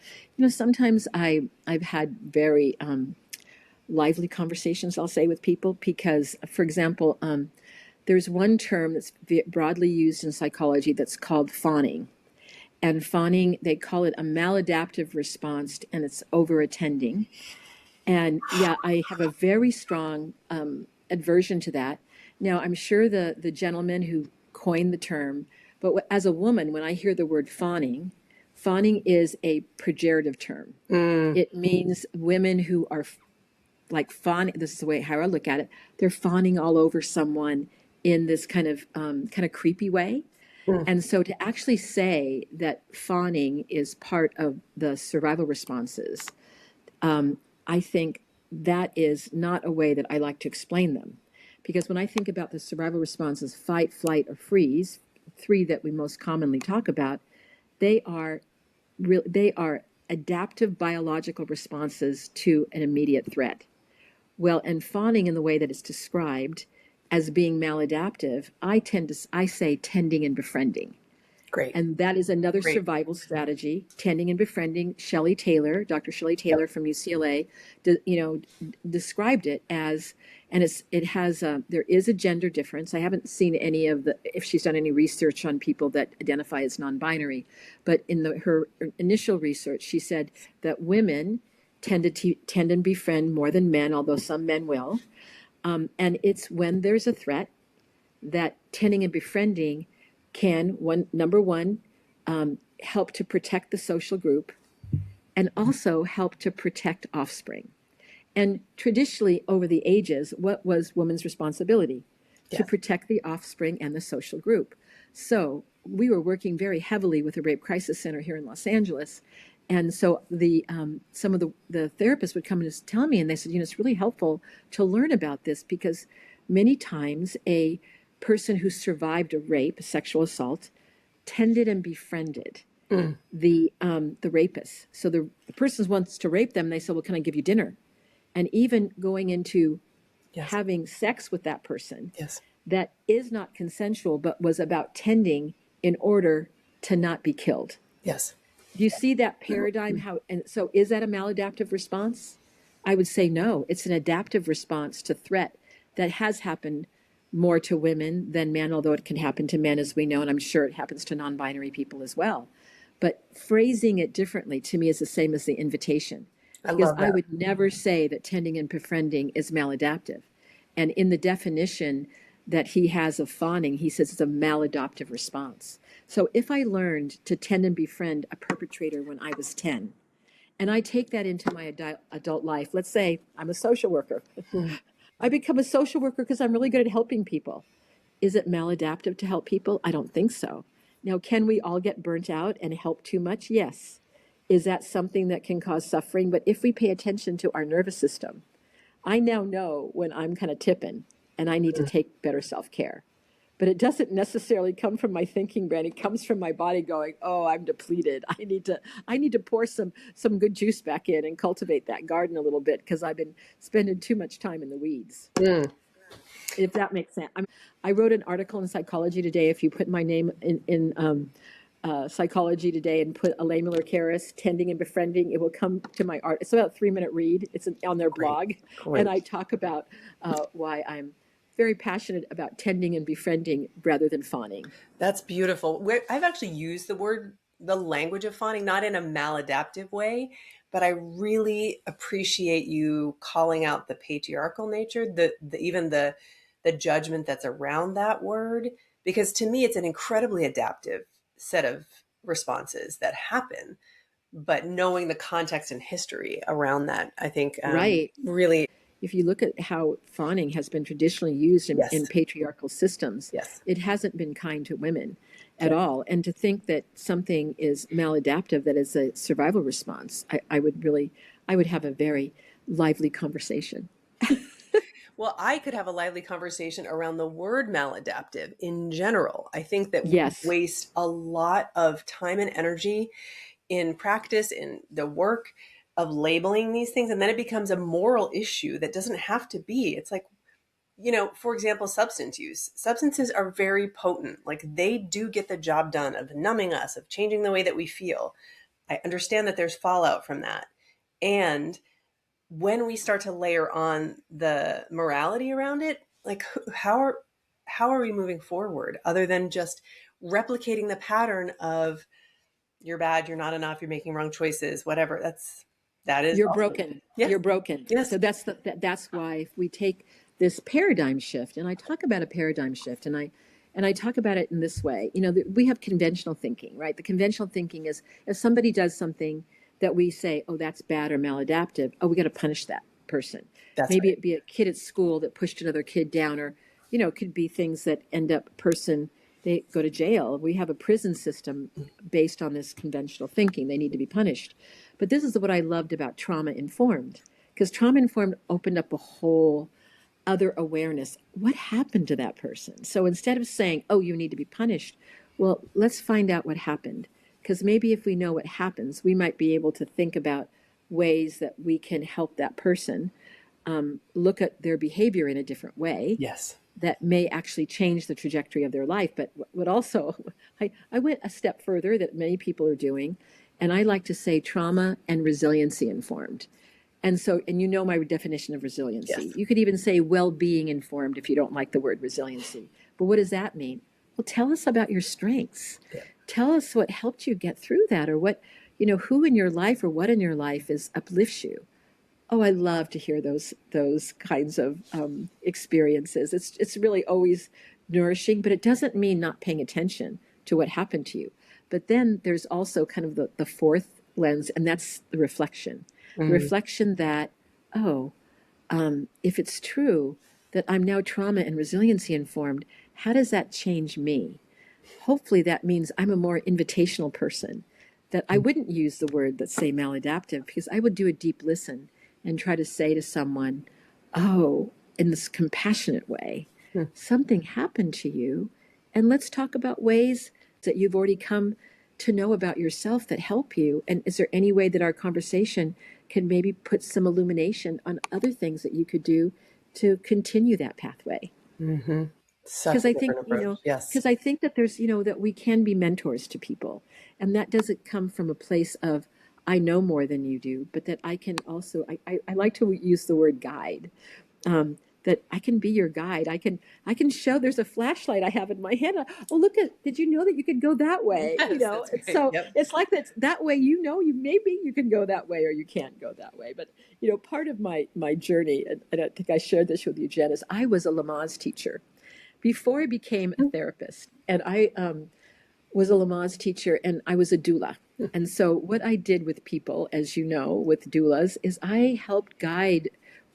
Sometimes I've had very lively conversations, I'll say, with people because, for example, there's one term that's broadly used in psychology that's called fawning. And fawning, they call it a maladaptive response, and it's overattending. And yeah, I have a very strong aversion to that. Now, I'm sure the gentleman who coined the term, but as a woman, when I hear the word fawning, fawning is a pejorative term. mm, It means women who are like fawning. This is the way how I look at it. They're fawning all over someone in this kind of creepy way. mm, And so to actually say that fawning is part of the survival responses, I think that is not a way that I like to explain them. Because when I think about the survival responses, fight, flight, or freeze, three that we most commonly talk about, they are they are adaptive biological responses to an immediate threat. Well, and fawning in the way that it's described as being maladaptive, I say tending and befriending. great, And that is another great. survival strategy, tending and befriending. Dr. Shelley Yep. Taylor from UCLA, described it as, and it has there is a gender difference. I haven't seen any of the if she's done any research on people that identify as non-binary, but in her initial research, she said that women tend and befriend more than men, although some men will. And it's when there's a threat that tending and befriending can number one help to protect the social group and also help to protect offspring. And traditionally, over the ages, what was women's responsibility? To Yes. protect the offspring and the social group. So we were working very heavily with the Rape Crisis Center here in Los Angeles. And so some of the therapists would come and just tell me, and they said, it's really helpful to learn about this because many times a person who survived a rape, a sexual assault, tended and befriended Mm. the rapist. So the person wants to rape them. They say, "Well, can I give you dinner?" And even going into Yes. having sex with that person Yes. that is not consensual, but was about tending in order to not be killed. Yes. Do you see that paradigm? How, and so is that a maladaptive response? I would say no. It's an adaptive response to threat that has happened more to women than men, although it can happen to men, as we know, and I'm sure it happens to non-binary people as well. But phrasing it differently to me is the same as the invitation, I because love I that. would never say that tending and befriending is maladaptive. And in the definition that he has of fawning, he says it's a maladaptive response. So if I learned to tend and befriend a perpetrator when I was 10, and I take that into my adult life, let's say I'm a social worker. Mm. I become a social worker because I'm really good at helping people. Is it maladaptive to help people? I don't think so. Now, can we all get burnt out and help too much? Yes. Is that something that can cause suffering? But if we pay attention to our nervous system, I now know when I'm kind of tipping and I need to Mm. take better self-care. But it doesn't necessarily come from my thinking brain. It comes from my body going, "Oh, I'm depleted. I need to pour some good juice back in and cultivate that garden a little bit because I've been spending too much time in the weeds." Mm. If that makes sense. I wrote an article in Psychology Today. If you put my name in Psychology Today and put Elaine Miller-Karas, Tending and Befriending, it will come to my art. It's about a 3-minute read. It's on their Great. blog. And Great. I talk about why I'm very passionate about tending and befriending rather than fawning. That's beautiful. I've actually used the language of fawning, not in a maladaptive way, but I really appreciate you calling out the patriarchal nature, even the judgment that's around that word, because to me, it's an incredibly adaptive set of responses that happen. But knowing the context and history around that, I think Right. really, If you look at how fawning has been traditionally used yes, in patriarchal systems, yes, it hasn't been kind to women at yes. all. And to think that something is maladaptive, that is a survival response, I would have a very lively conversation. Well, I could have a lively conversation around the word maladaptive in general. I think that we Yes, waste a lot of time and energy in practice, in the work of labeling these things, and then it becomes a moral issue that doesn't have to be. It's like, for example, substance use. Substances are very potent. Like they do get the job done of numbing us, of changing the way that we feel. I understand that there's fallout from that. And when we start to layer on the morality around it, like how are we moving forward other than just replicating the pattern of you're bad, you're not enough, you're making wrong choices, whatever. That is you're also, broken. yes, You're broken. yes, So that's why if we take this paradigm shift, and I talk about a paradigm shift, and I talk about it in this way. We have conventional thinking, right? The conventional thinking is if somebody does something that we say, "Oh, that's bad or maladaptive," oh, we got to punish that person. that's Maybe right. it be a kid at school that pushed another kid down, or it could be things that end up person they go to jail. We have a prison system based on this conventional thinking. They need to be punished. But this is what I loved about trauma informed, because trauma informed opened up a whole other awareness. What happened to that person? So instead of saying, "Oh, you need to be punished," well, let's find out what happened. Because maybe if we know what happens, we might be able to think about ways that we can help that person look at their behavior in a different way Yes. that may actually change the trajectory of their life. But what also, I went a step further that many people are doing, and I like to say trauma and resiliency informed. And so, and my definition of Yes. resiliency. You could even say well-being informed if you don't like the word resiliency. But what does that mean? Well, tell us about your strengths. Yeah. Tell us what helped you get through that, or what, who in your life or what in your life is uplifts you. Oh, I love to hear those kinds of experiences. It's really always nourishing, but it doesn't mean not paying attention to what happened to you. But then there's also kind of the fourth lens, and that's the reflection. The Mm. reflection that, oh, if it's true that I'm now trauma and resiliency informed, how does that change me? Hopefully that means I'm a more invitational person, that I wouldn't use the word, let's say, maladaptive, because I would do a deep listen and try to say to someone, "Oh, in this compassionate way. Hmm. Something happened to you, and let's talk about ways that you've already come to know about yourself that help you. And is there any way that our conversation can maybe put some illumination on other things that you could do to continue that pathway? Mm-hmm. Such Because a I think, different approach. Yes. because I think that there's, that we can be mentors to people. And that doesn't come from a place of, I know more than you do, but that I can also, I like to use the word guide. That I can be your guide. I can show there's a flashlight I have in my hand. Oh, look at, did you know that you could go that way? Yes, that's And right. so Yep. it's like that way, you maybe you can go that way or you can't go that way. But, part of my journey, and I think I shared this with you, Jen, is I was a Lamaze teacher before I became a therapist. And I was a Lamaze teacher and I was a doula. And so what I did with people, as you know, with doulas, is I helped guide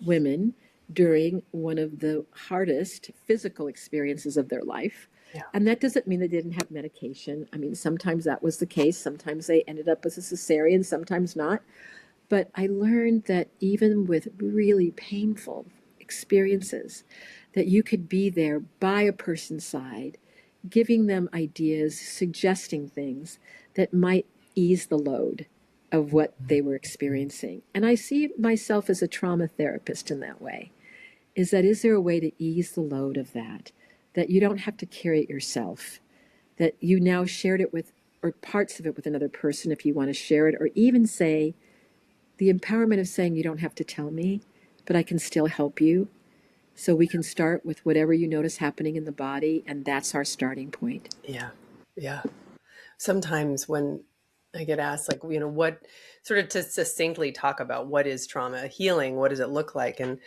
women during one of the hardest physical experiences of their life. Yeah. And that doesn't mean they didn't have medication. I mean, sometimes that was the case. Sometimes they ended up as a cesarean, sometimes not. But I learned that even with really painful experiences, that you could be there by a person's side, giving them ideas, suggesting things that might ease the load of what they were experiencing. And I see myself as a trauma therapist in that way. Is there a way to ease the load of that you don't have to carry it yourself, that you now shared it with, or parts of it with another person if you want to share it, or even say, the empowerment of saying, you don't have to tell me, but I can still help you. So we can start with whatever you notice happening in the body, and that's our starting point. Yeah. Yeah. Sometimes when I get asked, like, what sort of to succinctly talk about what is trauma healing, what does it look like? And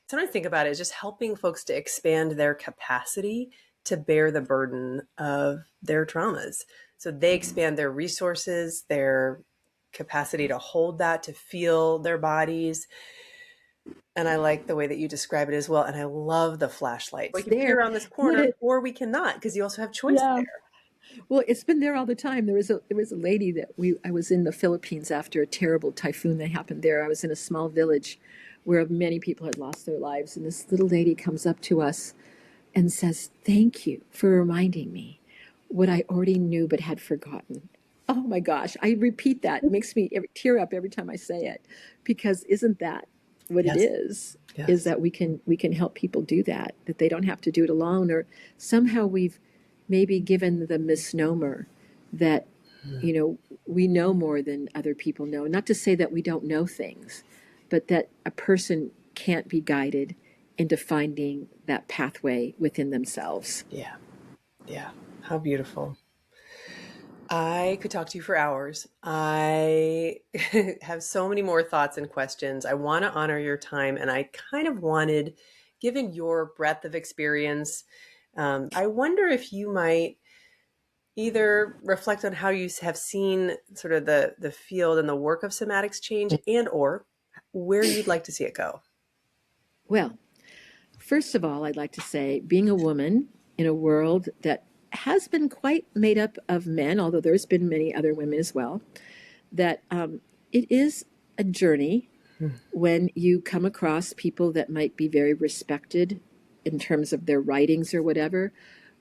sometimes I think about it as just helping folks to expand their capacity to bear the burden of their traumas. So they expand their resources, their capacity to hold that, to feel their bodies. And I like the way that you describe it as well. And I love the flashlight. We It's can peer there. around this What corner it, or we cannot, because you also have choice yeah. there. Well, it's been there all the time. There was a lady that I was in the Philippines after a terrible typhoon that happened there. I was in a small village where many people had lost their lives, and this little lady comes up to us and says, "Thank you for reminding me what I already knew but had forgotten." Oh my gosh, I repeat that. It makes me tear up every time I say it, because isn't that what it Yes. is Yes. that we can help people do that they don't have to do it alone, or somehow we've maybe given the misnomer that we know more than other people know. Not to say that we don't know things, but that a person can't be guided into finding that pathway within themselves. Yeah. Yeah. How beautiful. I could talk to you for hours. I have so many more thoughts and questions. I want to honor your time. And I kind of wanted, given your breadth of experience, I wonder if you might either reflect on how you have seen sort of the field and the work of somatics change, and or where you'd like to see it go. Well, first of all, I'd like to say, being a woman in a world that has been quite made up of men, although there's been many other women as well, that it is a journey when you come across people that might be very respected in terms of their writings or whatever,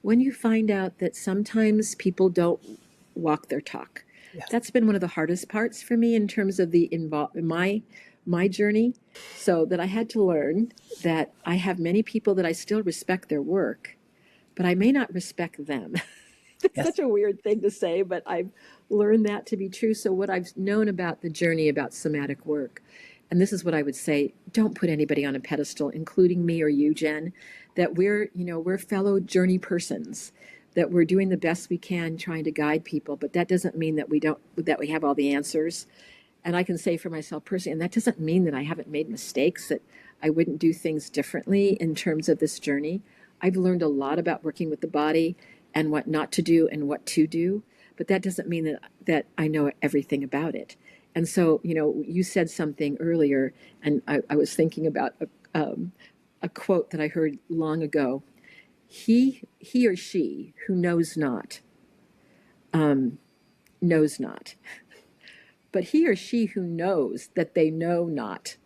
when you find out that sometimes people don't walk their talk. Yes. That's been one of the hardest parts for me in terms of my journey. So that I had to learn that I have many people that I still respect their work, but I may not respect them. It's Yes. such a weird thing to say, but I've learned that to be true. So what I've known about the journey about somatic work, and this is what I would say, don't put anybody on a pedestal, including me or you, Jen, that we're fellow journey persons, that we're doing the best we can trying to guide people, but that doesn't mean that we have all the answers. And I can say for myself personally, and that doesn't mean that I haven't made mistakes, that I wouldn't do things differently in terms of this journey. I've learned a lot about working with the body and what not to do and what to do, but that doesn't mean that I know everything about it. And so, you said something earlier, and I was thinking about a quote that I heard long ago. He or she who knows not, knows not. But he or she who knows that they know not,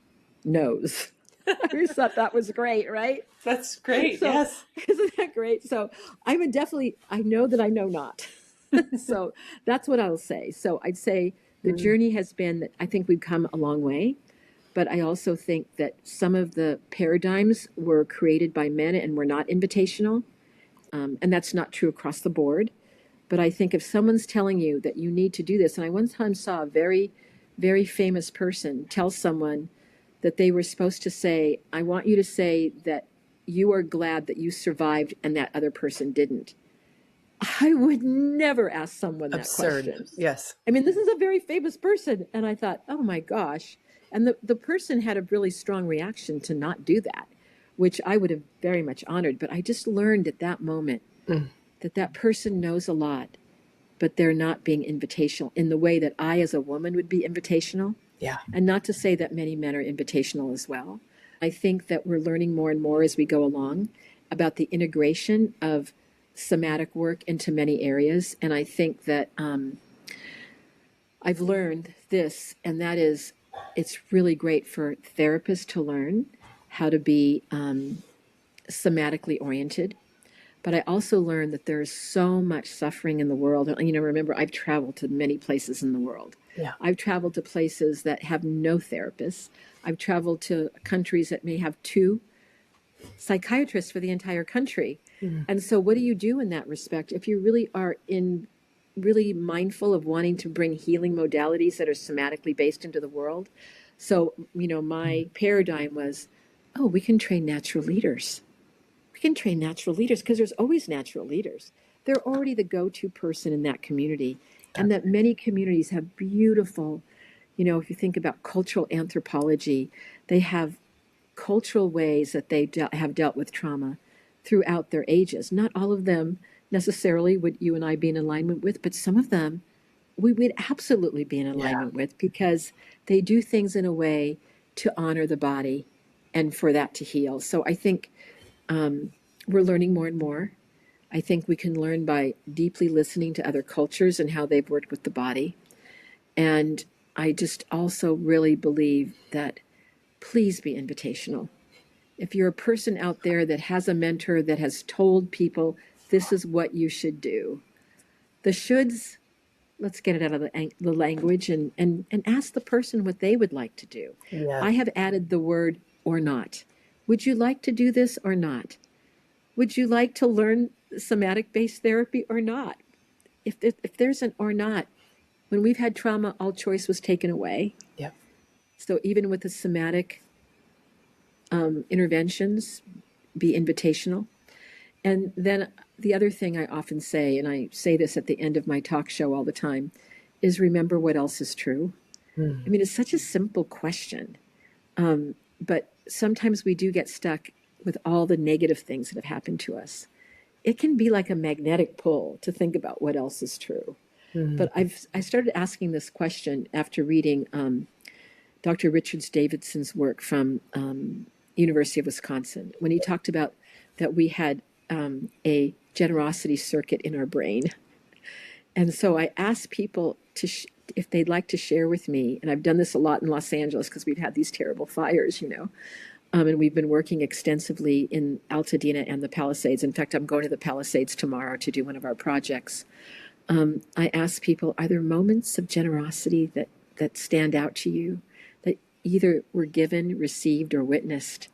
knows. I always thought that was great, right? That's great. So Yes. isn't that great? So I would definitely, I know that I know not. So that's what I'll say. So I'd say the Mm, journey has been that I think we've come a long way, but I also think that some of the paradigms were created by men and were not invitational. And that's not true across the board. But I think if someone's telling you that you need to do this, and I one time saw a very, very famous person tell someone that they were supposed to say, I want you to say that you are glad that you survived and that other person didn't. I would never ask someone that absurd. question. Yes. I mean, this is a very famous person. And I thought, oh my gosh. And the person had a really strong reaction to not do that, which I would have very much honored. But I just learned at that moment Mm, that that person knows a lot, but they're not being invitational in the way that I, as a woman, would be invitational. yeah. And not to say that many men are invitational as well. I think that we're learning more and more as we go along about the integration of somatic work into many areas. And I think that I've learned this, and that is it's really great for therapists to learn how to be somatically oriented. But I also learned that there's so much suffering in the world. You know, remember, I've traveled to many places in the world. Yeah. I've traveled to places that have no therapists. I've traveled to countries that may have two psychiatrists for the entire country. Mm, And so what do you do in that respect? If you really are in really mindful of wanting to bring healing modalities that are somatically based into the world. So, you know, my paradigm was, oh, we can train natural leaders. We can train natural leaders because there's always natural leaders. They're already the go-to person in that community. And that's that many communities have beautiful, you know, if you think about cultural anthropology, they have cultural ways that they have dealt with trauma throughout their ages. Not all of them necessarily would you and I be in alignment with, but some of them we would absolutely be in yeah. alignment with because they do things in a way to honor the body and for that to heal. So I think we're learning more and more. I think we can learn by deeply listening to other cultures and how they've worked with the body. And I just also really believe that please be invitational. If you're a person out there that has a mentor that has told people this is what you should do, the shoulds, let's get it out of the language and ask the person what they would like to do. Yeah. I have added the word or not. Would you like to do this or not? Would you like to learn somatic based therapy or not? If there's an or not, when we've had trauma, all choice was taken away. Yep. So even with the somatic interventions, be invitational. And then the other thing I often say, and I say this at the end of my talk show all the time, is remember what else is true. I Mm, mean, it's such a simple question, but sometimes we do get stuck with all the negative things that have happened to us. It can be like a magnetic pull to think about what else is true. mm, But I started asking this question after reading Dr. Richard Davidson's work from University of Wisconsin when he talked about that we had a generosity circuit in our brain. And so I asked people to if they'd like to share with me, and I've done this a lot in Los Angeles because we've had these terrible fires, you know, and we've been working extensively in Altadena and the Palisades. In fact, I'm going to the Palisades tomorrow to do one of our projects. I asked people, are there moments of generosity that stand out to you that either were given, received, or witnessed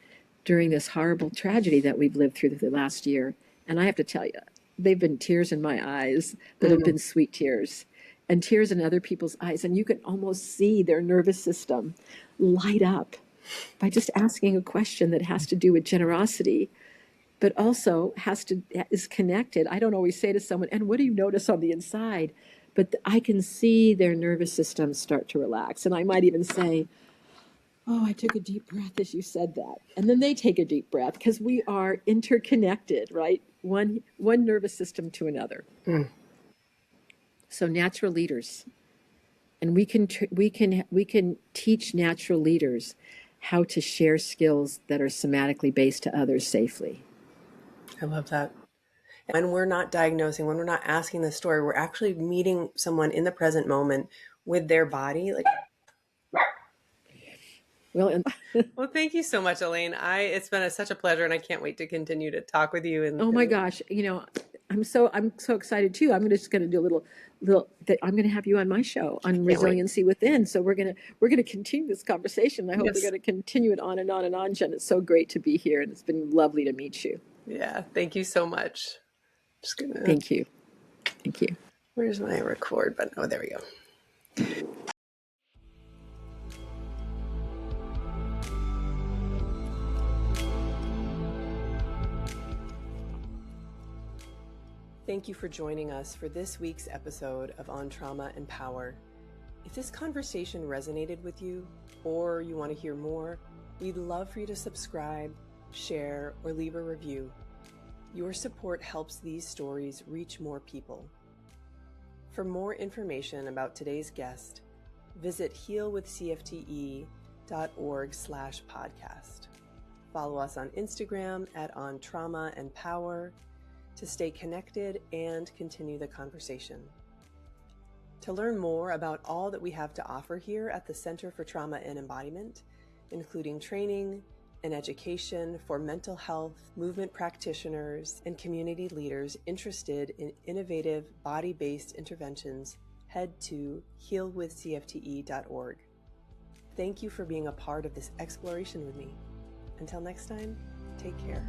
during this horrible tragedy that we've lived through the last year? And I have to tell you, they've been tears in my eyes that have mm. been sweet tears and tears in other people's eyes. And you can almost see their nervous system light up by just asking a question that has to do with generosity, but also is connected. I don't always say to someone, and what do you notice on the inside? But I can see their nervous system start to relax. And I might even say, oh, I took a deep breath as you said that. And then they take a deep breath because we are interconnected, right? One nervous system to another. Mm. So natural leaders, and we can teach natural leaders how to share skills that are somatically based to others safely. I love that. When we're not diagnosing, when we're not asking the story, we're actually meeting someone in the present moment with their body. Like, Well, and Well, thank you so much, Elaine. It's been such a pleasure, and I can't wait to continue to talk with you. oh my gosh, I'm so excited too. Just going to do a little that I'm going to have you on my show on Can't wait. resiliency within. So we're going to continue this conversation. I hope we're Yes. going to continue it on and on and on. Jen, it's so great to be here, and it's been lovely to meet you. Yeah. Thank you so much. Just gonna. Thank you. Thank you. Where's my record button? Oh, there we go. Thank you for joining us for this week's episode of On Trauma and Power. If this conversation resonated with you, or you want to hear more, we'd love for you to subscribe, share, or leave a review. Your support helps these stories reach more people. For more information about today's guest, visit healwithcfte.org/podcast. Follow us on Instagram at On Trauma and Power to stay connected and continue the conversation. To learn more about all that we have to offer here at the Center for Trauma and Embodiment, including training and education for mental health, movement practitioners, and community leaders interested in innovative body-based interventions, head to healwithcfte.org. Thank you for being a part of this exploration with me. Until next time, take care.